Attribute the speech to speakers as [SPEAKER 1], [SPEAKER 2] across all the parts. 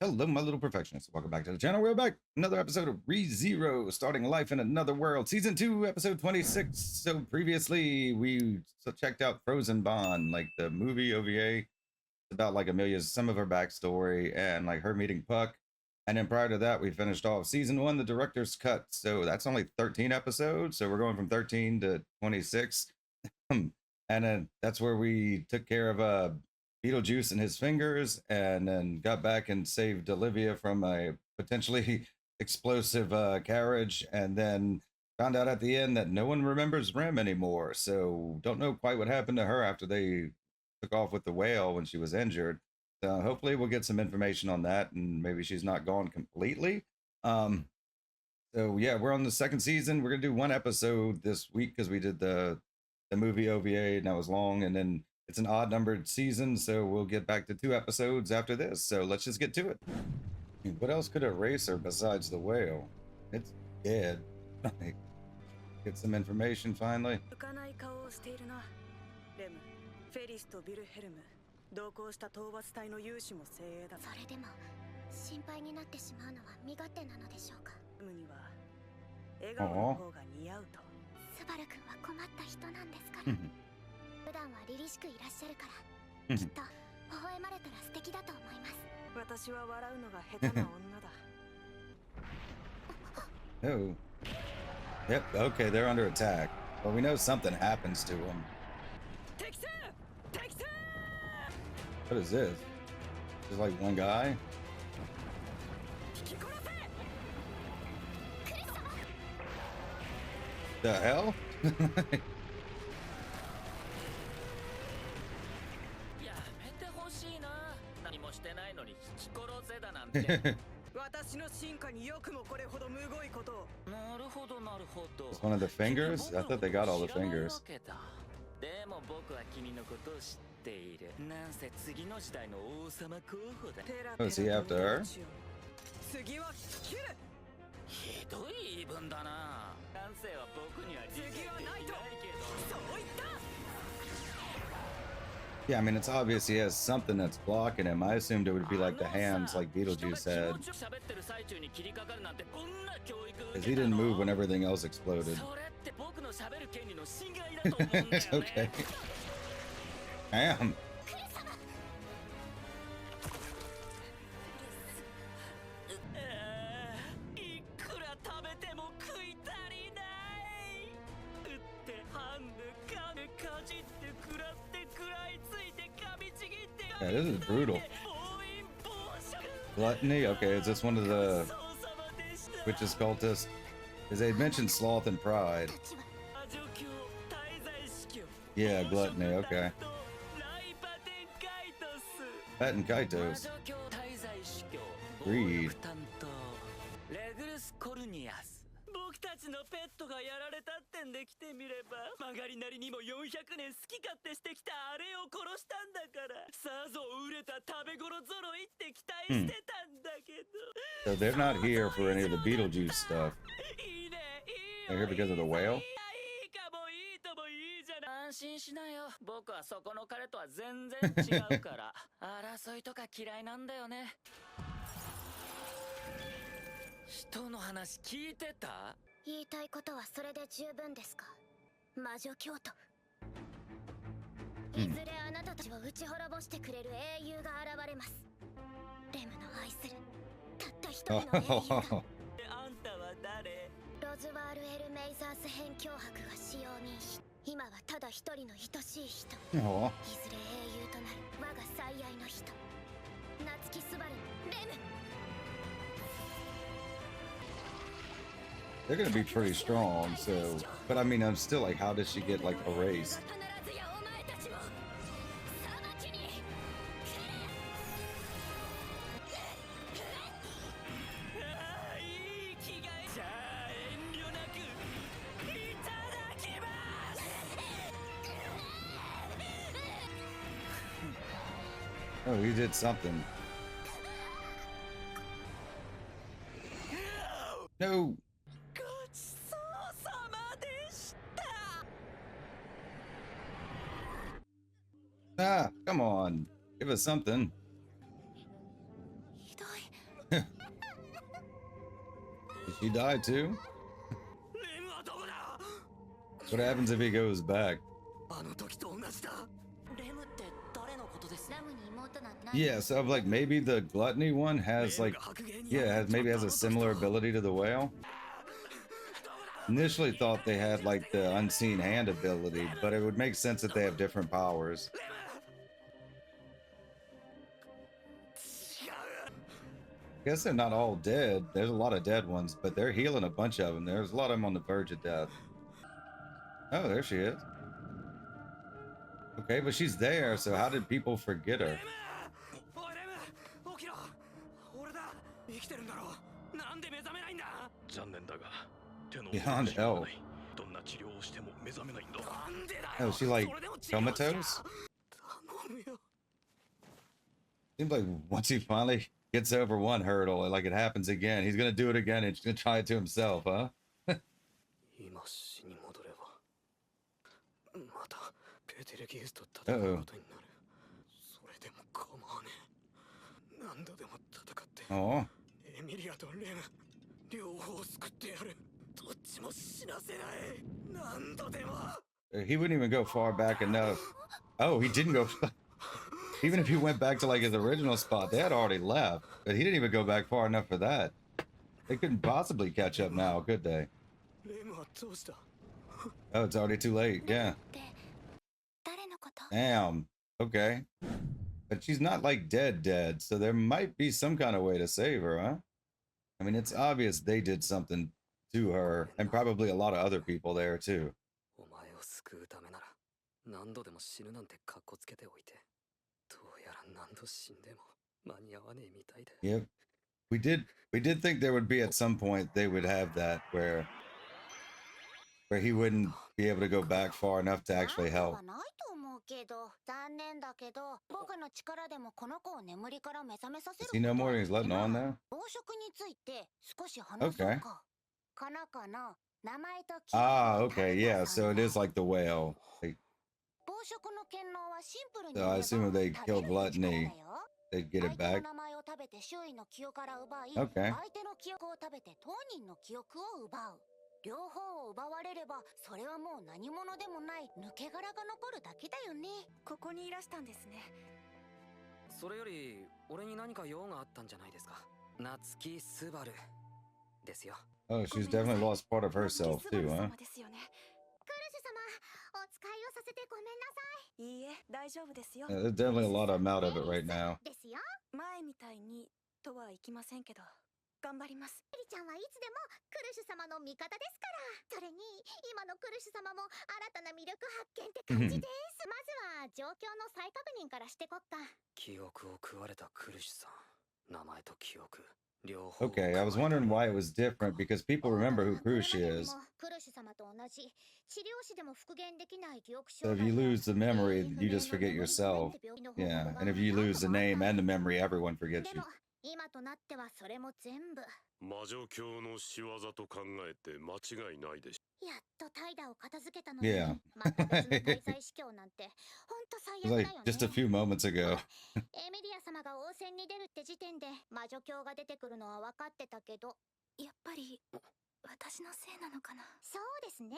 [SPEAKER 1] Hello, my little perfectionists. Welcome back to the channel. We're back. Another episode of rezero, starting life in another world. Season 2, episode 26. So previously, we checked out Frozen Bond, like the movie OVA. It's about like Amelia's, some of her backstory and like her meeting Puck. And then prior to that, we finished off Season 1, the director's cut. So that's only 13 episodes. So we're going from 13 to 26. And then that's where we took care of Beetlejuice and his fingers, and then got back and saved Olivia from a potentially explosive carriage, and then found out at the end that no one remembers Rem anymore. So don't know quite what happened to her after they took off with the whale when she was injured. So hopefully we'll get some information on that, and maybe she's not gone completely. So yeah, we're on the second season. We're gonna do one episode this week because we did the movie OVA and that was long, and then it's an odd numbered season, so we'll get back to 2 episodes after this. So let's just get to it. What else could erase her besides the whale? It's dead. Get some information finally.
[SPEAKER 2] 普段は凛々しくいらっしゃるからきっと微笑まれたら素敵だと思います私は笑うのが下手な女だ
[SPEAKER 1] Oh. Yep, okay, they're under attack. Well, we know something happens to them. What is this? Just like one guy? The hell? It's one of the fingers? I thought they got all the fingers. Oh, is he after her? Yeah, I mean, it's obvious he has something that's blocking him. I assumed it would be like the hands like Beetlejuice had. Because he didn't move when everything else exploded. Okay. Damn. Yeah, this is brutal. Gluttony? Okay, is this one of the witches cultists? Because they mentioned sloth and pride. Yeah, gluttony, okay. Pat and Kaitos. Greed.
[SPEAKER 3] 僕たちのペットがやられたってんで来てみれば曲がりなりにも400年好き勝手してきたあれを殺したんだからさぞ売れた食べ頃ぞろいって期待してたんだけど
[SPEAKER 1] So they're not here for any of the Beetlejuice stuff. They're here because of the whale?
[SPEAKER 3] 安心しなよ僕はそこの彼とは全然違うから争いとか嫌いなんだよね 人の話聞いてた言いたいことはそれで十分ですか魔女教徒いずれあなたたちを打ち滅ぼしてくれる英雄が現れますレムの愛するたった一人の英雄だあんたは誰ロズワール・エル・メイザース辺境伯が使用人今はただ一人の愛しい人いずれ英雄となる我が最愛の人夏木スバルレム
[SPEAKER 1] They're gonna be pretty strong, so... But I mean, I'm still like, how does she get, like, erased? Oh, he did something. No! Ah, come on. Give us something. Did she die too? What happens if he goes back? Yeah, so like maybe the gluttony one has like, yeah, maybe has a similar ability to the whale. Initially thought they had like the unseen hand ability, but it would make sense that they have different powers. I guess they're not all dead. There's a lot of dead ones, but they're healing a bunch of them. There's a lot of them on the verge of death. Oh, there she is. Okay, but she's there, so how did people forget her? Beyond help. Oh, she like comatose? Seems like once he finally gets over one hurdle, like it happens again, he's gonna do it again and he's gonna try it to himself, huh? Uh-oh. Oh. He wouldn't even go far back enough. Oh, he didn't go. Even if he went back to like his original spot, they had already left. But he didn't even go back far enough for that. They couldn't possibly catch up now, could they? Oh, it's already too late. Yeah. Damn. Okay. But she's not like dead, so there might be some kind of way to save her, huh? I mean, it's obvious they did something to her, and probably a lot of other people there too. Yep. We did think there would be at some point they would have that where he wouldn't be able to go back far enough to actually help. Does he know more than he's letting on now? Okay. Ah, okay, yeah, so it is like the whale. So I assume if they kill gluttony, they'd get it back. Okay.
[SPEAKER 3] 両方を奪われればそれはもう何者でもない抜け殻が残るだけだよね。
[SPEAKER 2] ここにいらしたんですね。
[SPEAKER 4] それより俺に何か用があったんじゃないですか。夏木スバルですよ。
[SPEAKER 1] Oh, she's definitely lost part of herself too, huh?
[SPEAKER 3] クルシュ様、お使いをさせてごめんなさい。
[SPEAKER 2] いいえ、大丈夫ですよ。
[SPEAKER 1] There's definitely a lot of them out of it right now.
[SPEAKER 3] ですよ。
[SPEAKER 2] 前みたいにとはいきませんけど。 頑張ります。
[SPEAKER 3] エリちゃんはいつでもクルシュ様の味方ですから。それに今のクルシュ様も新たな魅力発見って感じです。まずは状況の再確認からしてこっか。
[SPEAKER 4] 記憶を食われたクルシュさん。名前と記憶。
[SPEAKER 1] Okay, I was wondering why it was different because people remember who Krushi is. So if you lose the memory, you just forget yourself. Yeah, and if you lose the name and the memory, everyone forgets you.
[SPEAKER 3] 今となってはそれも全部。
[SPEAKER 5] 魔女教の仕業と考えて間違いないでしょ。
[SPEAKER 3] やっと怠惰を片付けたのに。
[SPEAKER 1] Yeah.
[SPEAKER 3] また別の大祭司教なんて本当最悪だよね。
[SPEAKER 1] Like just a few moments ago.
[SPEAKER 3] エミリア様が応戦に出るって時点で魔女教が出てくるのは分かってたけど、
[SPEAKER 2] やっぱり私のせいなのかな。
[SPEAKER 3] そうですね。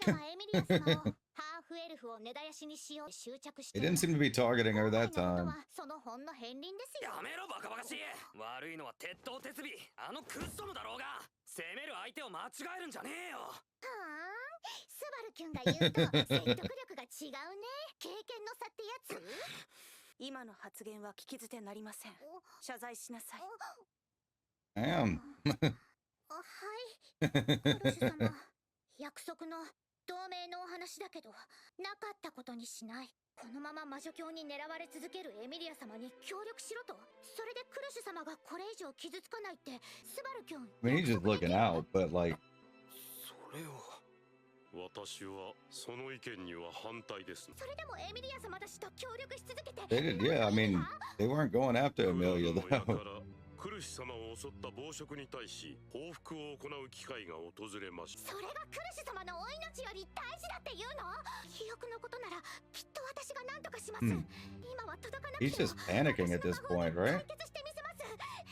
[SPEAKER 3] 奴らはエミリア様をハーフエルフを根絶やしにしよう執着して。
[SPEAKER 1] It didn't seem to be targeting her that time.
[SPEAKER 3] そのほんの片鱗ですよ。
[SPEAKER 4] やめろバカバカしい。悪いのは鉄頭鉄尾あのクッソムだろうが。攻める相手を間違えるんじゃねえよ。
[SPEAKER 3] はあ、スバル君が言うと説得力が違うね。経験の差ってやつ。
[SPEAKER 2] 今の発言は聞き捨てなりません。謝罪しなさい。
[SPEAKER 1] Damn.
[SPEAKER 3] はい。クルシュ様、約束の同盟のお話だけど、なかったことにしない。このまま魔女教に狙われ続けるエミリア様に協力しろと。それでクルシュ様がこれ以上傷つかないってスバル君。
[SPEAKER 1] I mean, he's just looking out, but like.
[SPEAKER 4] それを。
[SPEAKER 5] 私はその意見には反対です。
[SPEAKER 3] それでもエミリア様たちと協力し続けて。
[SPEAKER 1] They did, yeah. I mean, they weren't going after Amelia though.
[SPEAKER 5] クルシュ様を襲った暴食に対し報復を行う機会が訪れました。
[SPEAKER 3] それがクルシュ様のお命より大事だって言うの？記憶のことならきっと私が何とかします。今は届かなくても。
[SPEAKER 1] He's just panicking at this point, right?
[SPEAKER 3] 解決してみせます。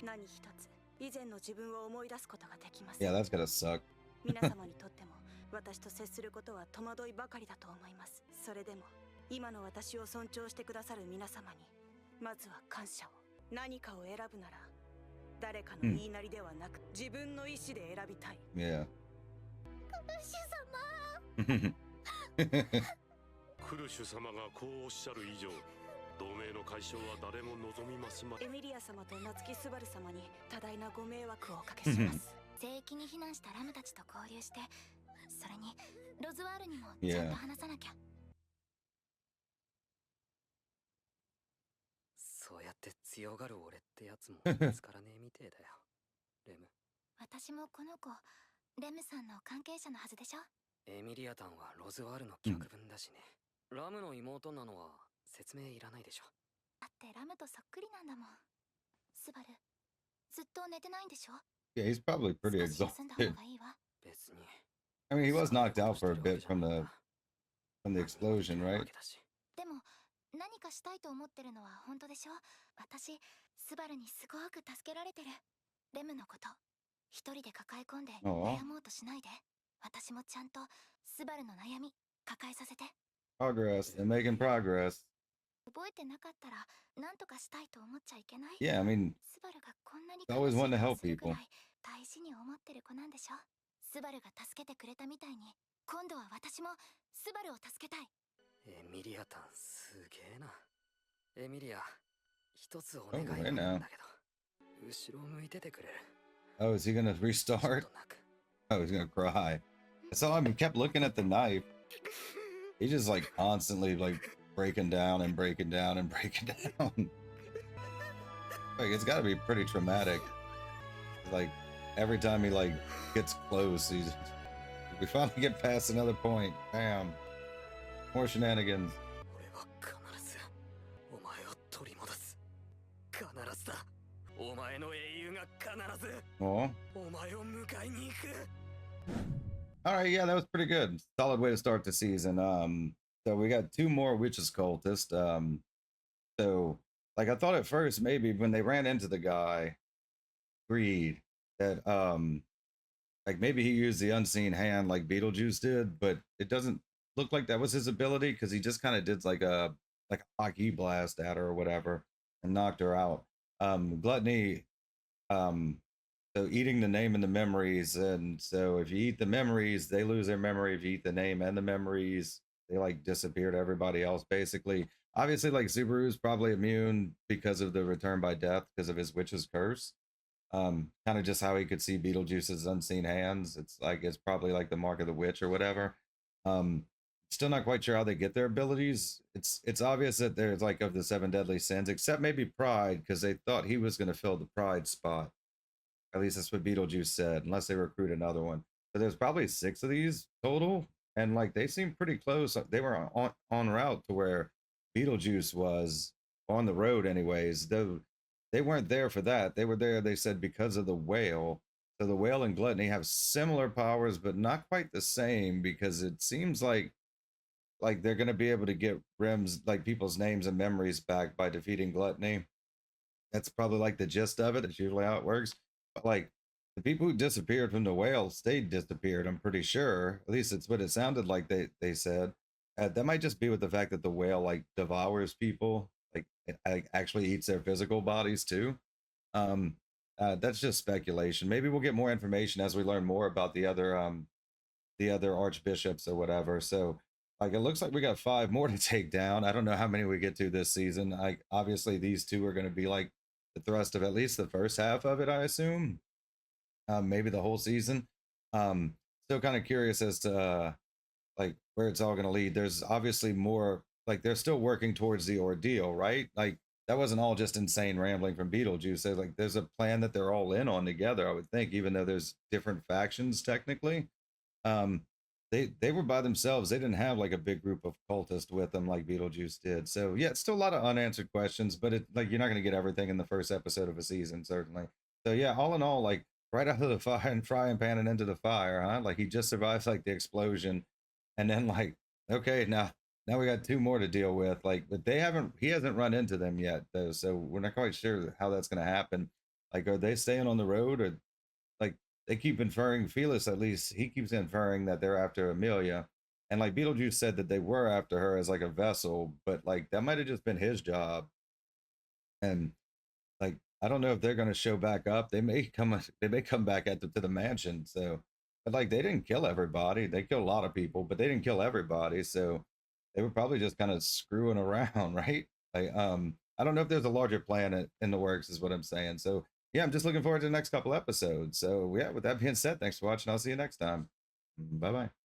[SPEAKER 2] 何一つ以前の自分を思い出すことができませ
[SPEAKER 1] Yeah,
[SPEAKER 2] ん。
[SPEAKER 1] that's gonna suck.
[SPEAKER 2] 皆様にとっても私と接することは戸惑いばかりだと思います。それでも今の私を尊重してくださる皆様にまずは感謝を。何かを選ぶなら誰かの言いなりではなく自分の意志で選びたい。
[SPEAKER 1] Yeah.
[SPEAKER 5] クルシュ様がこうおっしゃる以上、同盟の解消は誰も望みますまい。
[SPEAKER 2] エミリア様と夏木スバル様に多大なご迷惑をおかけします。
[SPEAKER 3] 聖域に避難したラムたちと交流して、それにロズワールにもちゃんと話さなきゃ。
[SPEAKER 4] そうやって強がる俺ってやつも見つからねえみてえだよ、レム。
[SPEAKER 3] 私もこの子、レムさんの関係者のはずでしょ。
[SPEAKER 4] エミリアタンはロズワールの客分だしね。ラムの妹なのは説明いらないでしょ。
[SPEAKER 3] だってラムとそっくりなんだもん。スバル、ずっと寝てないんでしょ。
[SPEAKER 1] Yeah, he's probably pretty
[SPEAKER 3] 少し休んだ方
[SPEAKER 1] exhausted.
[SPEAKER 3] がいいわ。
[SPEAKER 4] 別に
[SPEAKER 1] I mean, he was knocked out for a bit from the explosion, right?
[SPEAKER 3] でも何かしたいと思ってるのは本当でしょ。私、スバルにすごく助けられてる。レムのこと一人で抱え込んで悩もうとしないで。私もちゃんとスバルの悩み抱えさせて。
[SPEAKER 1] Progress. They're making progress.
[SPEAKER 3] 覚えてなかったら何とかしたいと思っちゃいけない。
[SPEAKER 1] Yeah, I mean,
[SPEAKER 3] スバルがこんなに
[SPEAKER 1] always want to help
[SPEAKER 3] するくら
[SPEAKER 1] people.
[SPEAKER 3] い大事に思ってる子なんでしょ。スバルが助けてくれたみたいに今度は私もスバルを助けたい。
[SPEAKER 4] エミリアタンすげえな。エミリア、一つお願いがあ
[SPEAKER 1] Oh,
[SPEAKER 4] るん
[SPEAKER 1] right
[SPEAKER 4] だけど、後ろ向いててくれる。
[SPEAKER 1] Oh, is he gonna
[SPEAKER 4] ちょっ
[SPEAKER 1] restart?
[SPEAKER 4] となく
[SPEAKER 1] Oh, he's gonna cry. I saw him. He kept looking at the knife. He just like constantly like breaking down and breaking down and breaking down. Like it's got to be pretty traumatic. Like every time he like gets close, we finally get past another point. Bam, more shenanigans.
[SPEAKER 4] 俺は必ずお前を取り戻す。必ずだ。お前の英雄が必ず
[SPEAKER 1] Oh,
[SPEAKER 4] お前を迎えに行く。
[SPEAKER 1] all right. Yeah, that was pretty good. Solid way to start the season. So we got two more witches cultists. So like I thought at first maybe when they ran into the guy, Greed, that like maybe he used the unseen hand like Beetlejuice did, but it doesn't look like that was his ability because he just kind of did like a hockey blast at her or whatever and knocked her out. Gluttony, so eating the name and the memories, and so if you eat the memories, they lose their memory. If you eat the name and the memories, they like disappear to everybody else basically. Obviously, like Subaru's probably immune because of the return by death because of his witch's curse. Kind of just how he could see Beetlejuice's unseen hands. It's like it's probably like the mark of the witch or whatever. Still not quite sure how they get their abilities. It's obvious that there's like of the 7 deadly sins, except maybe pride, because they thought he was going to fill the pride spot. At least that's what Beetlejuice said, unless they recruit another one. But there's probably 6 of these total, and like they seem pretty close. They were on route to where Beetlejuice was on the road, anyways. Though they weren't there for that. They were there, they said, because of the whale. So the whale and Gluttony have similar powers, but not quite the same, because it seems like they're going to be able to get Rim's like people's names and memories back by defeating Gluttony. That's probably like the gist of it. That's usually how it works. But like the people who disappeared from the whale stayed disappeared, I'm pretty sure. At least it's what it sounded like they said. That might just be with the fact that the whale like devours people, like it actually eats their physical bodies too. That's just speculation. Maybe we'll get more information as we learn more about the other archbishops or whatever. So like it looks like we got 5 more to take down. I don't know how many we get to this season. Like obviously these 2 are going to be like the thrust of at least the first half of it, I assume. Maybe the whole season. Still kind of curious as to like where it's all going to lead. There's obviously more, like they're still working towards the ordeal, right? Like that wasn't all just insane rambling from Beetlejuice. There's a plan that they're all in on together, I would think, even though there's different factions technically. They were by themselves. They didn't have like a big group of cultists with them like Beetlejuice did. So yeah, it's still a lot of unanswered questions, but it like you're not going to get everything in the first episode of a season, certainly. So yeah, all in all, like right out of the frying pan and into the fire, huh? Like he just survives like the explosion, and then like okay, now we got 2 more to deal with. Like, but he hasn't run into them yet though, so we're not quite sure how that's going to happen. Like, are they staying on the road, or like they keep inferring, Felix at least he keeps inferring that they're after Amelia, and like Beetlejuice said that they were after her as like a vessel, but like that might have just been his job. And like I don't know if they're going to show back up. They may come back to the mansion. So, but like they didn't kill everybody. They killed a lot of people, but they didn't kill everybody. So they were probably just kind of screwing around, right? Like I don't know if there's a larger plan in the works, is what I'm saying. So yeah, I'm just looking forward to the next couple episodes. So yeah, with that being said, thanks for watching. I'll see you next time. Bye bye.